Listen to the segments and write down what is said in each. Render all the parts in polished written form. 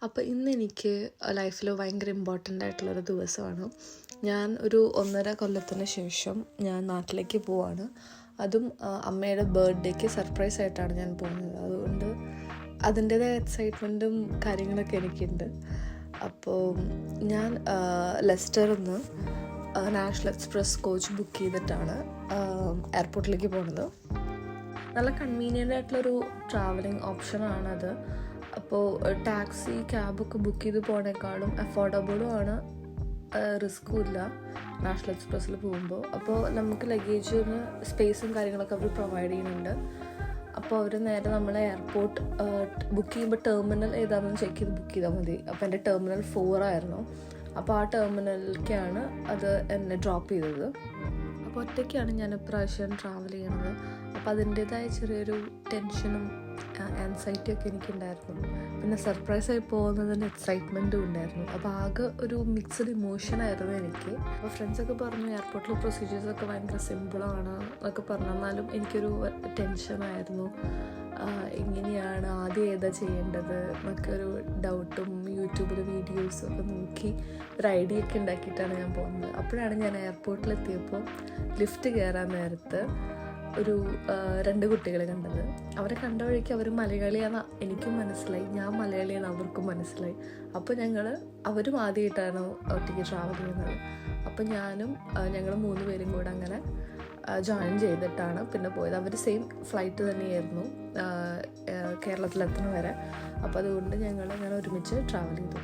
അപ്പോൾ ഇന്നെനിക്ക് ലൈഫിൽ ഭയങ്കര ഇമ്പോർട്ടൻ്റ് ആയിട്ടുള്ളൊരു ദിവസമാണ്. ഞാൻ ഒരു 1.5 കൊല്ലത്തിന് ശേഷം ഞാൻ നാട്ടിലേക്ക് പോവാണ്. അതും അമ്മയുടെ ബർത്ത്ഡേക്ക് സർപ്രൈസ് ആയിട്ടാണ് ഞാൻ പോകുന്നത്. അതുകൊണ്ട് അതിൻ്റേതായ എക്സൈറ്റ്മെൻറ്റും കാര്യങ്ങളൊക്കെ എനിക്കുണ്ട്. അപ്പോൾ ഞാൻ ലെസ്റ്ററിൽ നിന്ന് നാഷണൽ എക്സ്പ്രസ് കോച്ച് ബുക്ക് ചെയ്തിട്ടാണ് എയർപോർട്ടിലേക്ക് പോകുന്നത്. നല്ല കൺവീനിയൻ്റ് ആയിട്ടുള്ളൊരു ട്രാവലിംഗ് ഓപ്ഷനാണത്. അപ്പോൾ ടാക്സി ക്യാബൊക്കെ ബുക്ക് ചെയ്ത് പോണേക്കാളും അഫോർഡബിളും ആണ്, റിസ്ക്കും ഇല്ല നാഷണൽ എക്സ്പ്രസ്സിൽ പോകുമ്പോൾ. അപ്പോൾ നമുക്ക് ലഗേജിന് സ്പേസും കാര്യങ്ങളൊക്കെ അവർ പ്രൊവൈഡ് ചെയ്യുന്നുണ്ട്. അപ്പോൾ അവർ നേരെ നമ്മളെ എയർപോർട്ട് ബുക്ക് ചെയ്യുമ്പോൾ ടെർമിനൽ ഏതാണെന്ന് ചെക്ക് ചെയ്ത് ബുക്ക് ചെയ്താൽ മതി. അപ്പോൾ എൻ്റെ ടെർമിനൽ 4 ആയിരുന്നു. അപ്പോൾ ആ ടെർമിനലിലേക്കാണ് അത് എന്നെ ഡ്രോപ്പ് ചെയ്തത്. അപ്പോൾ ഒറ്റയ്ക്കാണ് ഞാൻ ഇപ്രാവശ്യം ട്രാവൽ ചെയ്യണത്. അപ്പോൾ അതിൻ്റേതായ ചെറിയൊരു ടെൻഷനും ആൻസൈറ്റിയൊക്കെ എനിക്കുണ്ടായിരുന്നു. പിന്നെ സർപ്രൈസായി പോകുന്നതിൻ്റെ എക്സൈറ്റ്മെൻറ്റും ഉണ്ടായിരുന്നു. അപ്പോൾ ആകെ ഒരു മിക്സഡ് ഇമോഷനായിരുന്നു എനിക്ക്. അപ്പോൾ ഫ്രണ്ട്സൊക്കെ പറഞ്ഞു എയർപോർട്ടിലെ പ്രൊസീജിയേഴ്സൊക്കെ ഭയങ്കര സിമ്പിളാണ് എന്നൊക്കെ പറഞ്ഞു. എന്നാലും എനിക്കൊരു ടെൻഷനായിരുന്നു. എങ്ങനെയാണ് ആദ്യം ഏതാ ചെയ്യേണ്ടത് എന്നൊക്കെ ഒരു ഡൗട്ടും യൂട്യൂബിൽ വീഡിയോസും ഒക്കെ നോക്കി ഒരു ഐഡിയ ഒക്കെ ഉണ്ടാക്കിയിട്ടാണ് ഞാൻ പോകുന്നത്. അപ്പോഴാണ് ഞാൻ എയർപോർട്ടിലെത്തിയപ്പോൾ ലിഫ്റ്റ് കയറാൻ നേരത്ത് ഒരു 2 കുട്ടികളെ കണ്ടത്. അവരെ കണ്ട വഴിക്ക് അവർ മലയാളിയാണ് എനിക്കും മനസ്സിലായി, ഞാൻ മലയാളിയാണ് അവർക്കും മനസ്സിലായി. അപ്പോൾ അവരും ആദ്യമായിട്ടാണ് ഒറ്റയ്ക്ക് ട്രാവൽ ചെയ്യുന്നത്. അപ്പോൾ ഞങ്ങൾ 3 പേരും കൂടെ അങ്ങനെ ജോയിൻ ചെയ്തിട്ടാണ് പിന്നെ പോയത്. അവർ സെയിം ഫ്ലൈറ്റ് തന്നെയായിരുന്നു കേരളത്തിലെത്തണ വരെ. അപ്പോൾ അതുകൊണ്ട് ഞങ്ങൾ അങ്ങനെ ഒരുമിച്ച് ട്രാവൽ ചെയ്തു.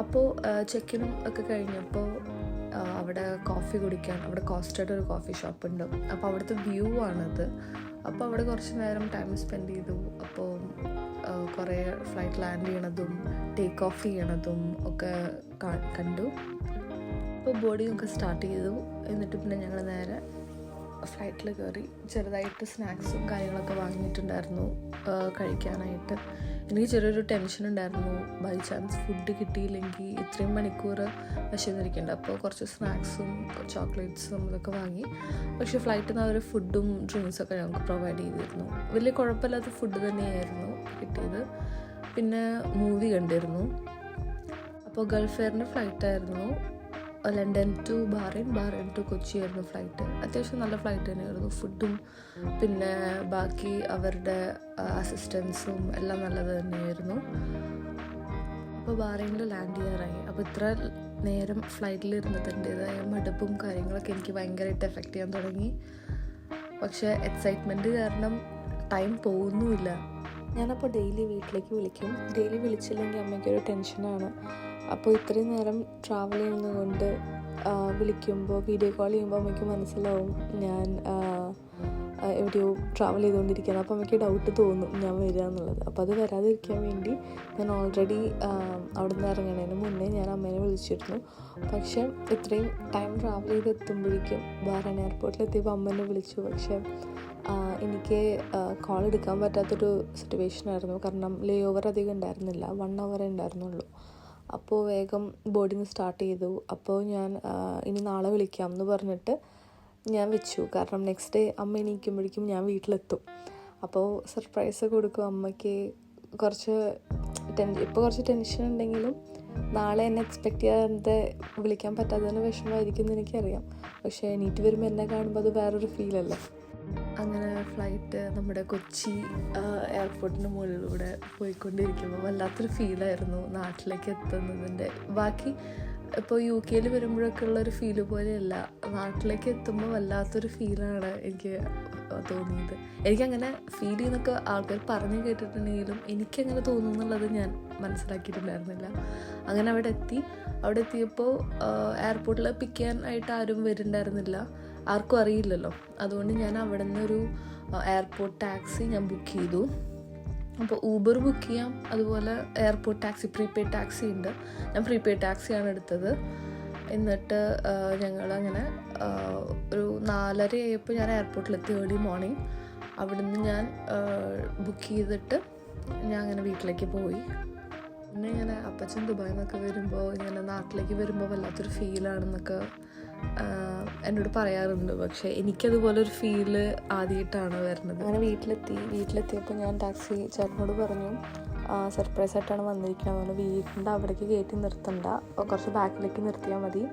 അപ്പോൾ ചെക്കിനും ഒക്കെ കഴിഞ്ഞപ്പോൾ അവിടെ കോഫി കുടിക്കാൻ അവിടെ കോസ്റ്റഡ് ഒരു കോഫി ഷോപ്പ് ഉണ്ട്. അപ്പോൾ അവിടുത്തെ വ്യൂ ആണത്. അപ്പോൾ അവിടെ കുറച്ച് നേരം ടൈം സ്പെൻഡ് ചെയ്തു. അപ്പോൾ കുറേ ഫ്ലൈറ്റ് ലാൻഡ് ചെയ്യണതും ടേക്ക് ഓഫ് ചെയ്യണതും ഒക്കെ കണ്ടു. അപ്പോൾ ബോർഡിംഗ് ഒക്കെ സ്റ്റാർട്ട് ചെയ്തു. എന്നിട്ട് പിന്നെ ഞങ്ങൾ നേരെ ഫ്ലൈറ്റിൽ കയറി. ചെറുതായിട്ട് സ്നാക്സും കാര്യങ്ങളൊക്കെ വാങ്ങിയിട്ടുണ്ടായിരുന്നു കഴിക്കാനായിട്ട്. എനിക്ക് ചെറിയൊരു ടെൻഷൻ ഉണ്ടായിരുന്നു, ബൈ ചാൻസ് ഫുഡ് കിട്ടിയില്ലെങ്കിൽ ഇത്രയും മണിക്കൂർ വിശന്നിരിക്കേണ്ട. അപ്പോൾ കുറച്ച് സ്നാക്സും ചോക്ലേറ്റ്സും ഇതൊക്കെ വാങ്ങി. പക്ഷേ ഫ്ലൈറ്റിൽ നിന്ന് അവർ ഫുഡും ഡ്രിങ്ക്സൊക്കെ ഞങ്ങൾക്ക് പ്രൊവൈഡ് ചെയ്തിരുന്നു. വലിയ കുഴപ്പമില്ലാത്ത ഫുഡ് തന്നെയായിരുന്നു കിട്ടിയത്. പിന്നെ മൂവി കണ്ടിരുന്നു. അപ്പോൾ ഗൾഫ് എയറിൻ്റെ ഫ്ലൈറ്റായിരുന്നു. London to Bahrain, Bahrain to Kochi ആയിരുന്നു ഫ്ലൈറ്റ്. അത്യാവശ്യം നല്ല ഫ്ലൈറ്റ് തന്നെയായിരുന്നു. ഫുഡും പിന്നെ ബാക്കി അവരുടെ അസിസ്റ്റൻസും എല്ലാം നല്ലത് തന്നെയായിരുന്നു. അപ്പോൾ ബഹ്റൈനിൽ ലാൻഡ് ചെയ്യാറായി. അപ്പോൾ ഇത്ര നേരം ഫ്ലൈറ്റിലിരുന്നതിൻ്റേതായ മടുപ്പും കാര്യങ്ങളൊക്കെ എനിക്ക് ഭയങ്കരമായിട്ട് എഫക്റ്റ് ചെയ്യാൻ തുടങ്ങി. പക്ഷേ എക്സൈറ്റ്മെൻറ്റ് കാരണം ടൈം പോകുന്നുമില്ല. ഞാനപ്പോൾ ഡെയിലി വീട്ടിലേക്ക് വിളിക്കും. ഡെയിലി വിളിച്ചില്ലെങ്കിൽ അമ്മയ്ക്കൊരു ടെൻഷനാണ്. അപ്പോൾ ഇത്രയും നേരം ട്രാവൽ ചെയ്യുന്നതുകൊണ്ട് വിളിക്കുമ്പോൾ വീഡിയോ കോൾ ചെയ്യുമ്പോൾ അമ്മയ്ക്ക് മനസ്സിലാവും ഞാൻ എവിടെയോ ട്രാവൽ ചെയ്തുകൊണ്ടിരിക്കുകയാണ്. അപ്പോൾ അമ്മയ്ക്ക് ഡൗട്ട് തോന്നും ഞാൻ വരിക എന്നുള്ളത്. അപ്പോൾ അത് വരാതിരിക്കാൻ വേണ്ടി ഞാൻ ഓൾറെഡി അവിടെ നിന്ന് ഇറങ്ങുന്നതിന് മുന്നേ ഞാൻ അമ്മേനെ വിളിച്ചിരുന്നു. പക്ഷേ ഇത്രയും ടൈം ട്രാവൽ ചെയ്ത് എത്തുമ്പോഴേക്കും ബഹ്റൈൻ എയർപോർട്ടിലെത്തിയപ്പോൾ അമ്മേനെ വിളിച്ചു. പക്ഷേ എനിക്ക് കോൾ എടുക്കാൻ പറ്റാത്തൊരു സിറ്റുവേഷനായിരുന്നു. കാരണം ലേ ഓവർ അധികം ഉണ്ടായിരുന്നില്ല, 1 hour ഉണ്ടായിരുന്നുള്ളൂ. അപ്പോൾ വേഗം ബോർഡിങ് സ്റ്റാർട്ട് ചെയ്തു. അപ്പോൾ ഞാൻ ഇനി നാളെ വിളിക്കാം എന്ന് പറഞ്ഞിട്ട് ഞാൻ വെച്ചു. കാരണം നെക്സ്റ്റ് ഡേ അമ്മ എണീക്കുമ്പോഴേക്കും ഞാൻ വീട്ടിലെത്തും. അപ്പോൾ സർപ്രൈസ് കൊടുക്കും അമ്മയ്ക്ക്. ഇപ്പോൾ കുറച്ച് ടെൻഷൻ ഉണ്ടെങ്കിലും നാളെ എന്നെ എക്സ്പെക്റ്റ് ചെയ്യാതെ വിളിക്കാൻ പറ്റാത്തതിന് വിഷമമായിരിക്കും എന്ന് എനിക്കറിയാം. പക്ഷേ എണീറ്റ് വരുമ്പോൾ എന്നെ കാണുമ്പോൾ അത് വേറൊരു ഫീലല്ലേ. അങ്ങനെ ഫ്ലൈറ്റ് നമ്മുടെ കൊച്ചി എയർപോർട്ടിൻ്റെ മുകളിലൂടെ പോയിക്കൊണ്ടിരിക്കുമ്പോൾ വല്ലാത്തൊരു ഫീലായിരുന്നു നാട്ടിലേക്ക് എത്തുന്നതിൻ്റെ. ബാക്കി ഇപ്പോൾ UK വരുമ്പോഴൊക്കെ ഉള്ളൊരു ഫീല് പോലെയല്ല, നാട്ടിലേക്ക് എത്തുമ്പോൾ വല്ലാത്തൊരു ഫീലാണ് എനിക്ക് തോന്നിയത്. എനിക്കങ്ങനെ ഫീൽ ചെയ്യുന്നൊക്കെ ആൾക്കാർ പറഞ്ഞു കേട്ടിട്ടുണ്ടെങ്കിലും എനിക്കങ്ങനെ തോന്നുന്നുള്ളത് ഞാൻ മനസ്സിലാക്കിയിട്ടുണ്ടായിരുന്നില്ല. അങ്ങനെ അവിടെ എത്തിയപ്പോൾ എയർപോർട്ടിൽ പിക്ക് ചെയ്യാനായിട്ട് ആരും വരുന്നുണ്ടായിരുന്നില്ല, ആർക്കും അറിയില്ലല്ലോ. അതുകൊണ്ട് ഞാൻ അവിടെ നിന്നൊരു എയർപോർട്ട് ടാക്സി ഞാൻ ബുക്ക് ചെയ്തു. അപ്പോൾ ഊബർ ബുക്ക് ചെയ്യാം, അതുപോലെ എയർപോർട്ട് ടാക്സി, പ്രീപെയ്ഡ് ടാക്സി ഉണ്ട്. ഞാൻ പ്രീപെയ്ഡ് ടാക്സിയാണ് എടുത്തത്. എന്നിട്ട് ഞങ്ങളങ്ങനെ ഒരു 4:30 ആയപ്പോൾ ഞാൻ എയർപോർട്ടിലെത്തി, ഏർലി മോർണിംഗ്. അവിടുന്ന് ഞാൻ ബുക്ക് ചെയ്തിട്ട് ഞാൻ അങ്ങനെ വീട്ടിലേക്ക് പോയി. പിന്നെ ഇങ്ങനെ അപ്പച്ചൻ ദുബായിൽ നിന്നൊക്കെ വരുമ്പോൾ ഇങ്ങനെ നാട്ടിലേക്ക് വരുമ്പോൾ വല്ലാത്തൊരു ഫീലാണെന്നൊക്കെ എന്നോട് പറയാറുണ്ട്. പക്ഷേ എനിക്കതുപോലൊരു ഫീല് ആദ്യമായിട്ടാണ് വരുന്നത്. അങ്ങനെ വീട്ടിലെത്തിയപ്പോൾ ഞാൻ ടാക്സി ചേട്ടനോട് പറഞ്ഞു സർപ്രൈസായിട്ടാണ് വന്നിരിക്കുന്നത്. അതുകൊണ്ട് വീടിൻ്റെ അവിടേക്ക് കയറ്റി നിർത്തണ്ട, കുറച്ച് ബാക്കിലേക്ക് നിർത്തിയാൽ മതി.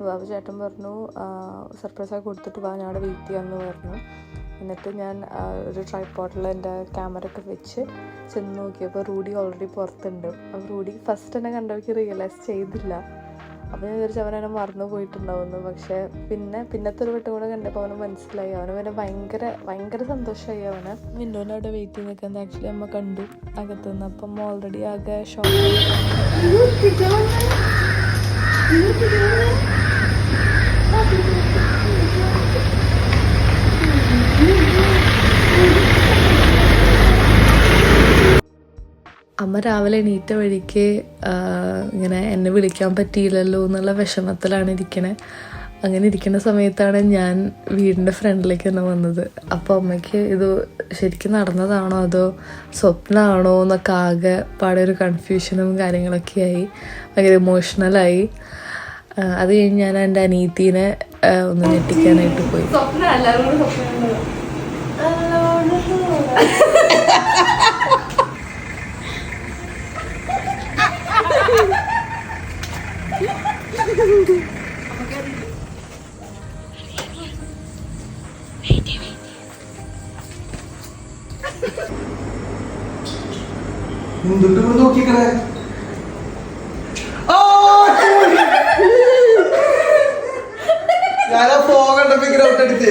ബാബു ചേട്ടൻ പറഞ്ഞു സർപ്രൈസായി കൊടുത്തിട്ട് വാ, ഞാൻ അവിടെ വെയിറ്റ് ചെയ്യാമെന്ന് പറഞ്ഞു. എന്നിട്ട് ഞാൻ ഒരു ട്രൈപോഡിൽ എൻ്റെ ക്യാമറ ഒക്കെ വെച്ച് ചെന്ന് നോക്കിയപ്പോൾ റൂഡി ഓൾറെഡി പുറത്തുണ്ട്. അപ്പോൾ റൂഡി ഫസ്റ്റ് തന്നെ കണ്ടവർക്ക് റിയലൈസ് ചെയ്തില്ല. അപ്പോൾ ഞാൻ വിചാരിച്ചു അവനെന്നെ മറന്നു പോയിട്ടുണ്ടാവുന്നു. പക്ഷേ പിന്നത്തെ ഒരു വട്ടം കൂടെ കണ്ടപ്പോൾ അവന് മനസ്സിലായി. അവന് ഭയങ്കര സന്തോഷമായി. അവന് വിൻഡോൻ്റെ അവിടെ വെയിറ്റ് ചെയ്ത് നിൽക്കുന്നത് ആക്ച്വലി അമ്മ കണ്ടു അകത്തുനിന്ന്. അപ്പം ഓൾറെഡി ആകെ ഷോക്ക്. അമ്മ രാവിലെ എണീറ്റ വഴിക്ക് ഇങ്ങനെ എന്നെ വിളിക്കാൻ പറ്റിയില്ലല്ലോ എന്നുള്ള വിഷമത്തിലാണ് ഇരിക്കണേ. അങ്ങനെ ഇരിക്കുന്ന സമയത്താണ് ഞാൻ വീടിൻ്റെ ഫ്രണ്ടിലേക്ക് തന്നെ വന്നത്. അപ്പോൾ അമ്മയ്ക്ക് ഇത് ശരിക്കും നടന്നതാണോ അതോ സ്വപ്നമാണോ എന്നൊക്കെ ആകെ പാടെ ഒരു കൺഫ്യൂഷനും കാര്യങ്ങളൊക്കെ ആയി. ഭയങ്കര ഇമോഷണലായി. അത് കഴിഞ്ഞ് ഞാൻ എൻ്റെ അനീത്തിനെ ഒന്ന് ഞെട്ടിക്കാനായിട്ട് പോയി. നോക്കിക്കണേ ഞാനാ പോകണ്ടപ്പോ ഇങ്ങനെ ഔട്ടടിച്ച്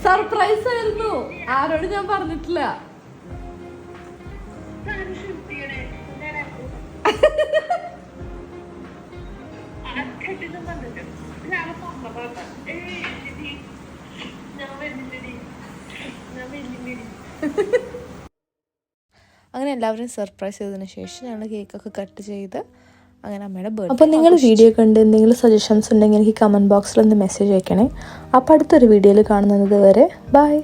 സർപ്രൈസ് ആയിരുന്നു, ആരോട് ഞാൻ പറഞ്ഞിട്ടില്ല. അങ്ങനെ എല്ലാവരും സർപ്രൈസ് ചെയ്തതിന് ശേഷം ഞങ്ങൾ കേക്കൊക്കെ കട്ട് ചെയ്ത് അങ്ങനെ അമ്മയുടെ ബർത്ത്ഡേ. അപ്പോൾ നിങ്ങൾ വീഡിയോ കണ്ട് എന്തെങ്കിലും സജഷൻസ് ഉണ്ടെങ്കിൽ എനിക്ക് കമൻറ്റ് ബോക്സിൽ ഒന്ന് മെസ്സേജ് അയക്കണേ. അപ്പോൾ അടുത്തൊരു വീഡിയോയിൽ കാണുന്നത് വരെ ബൈ.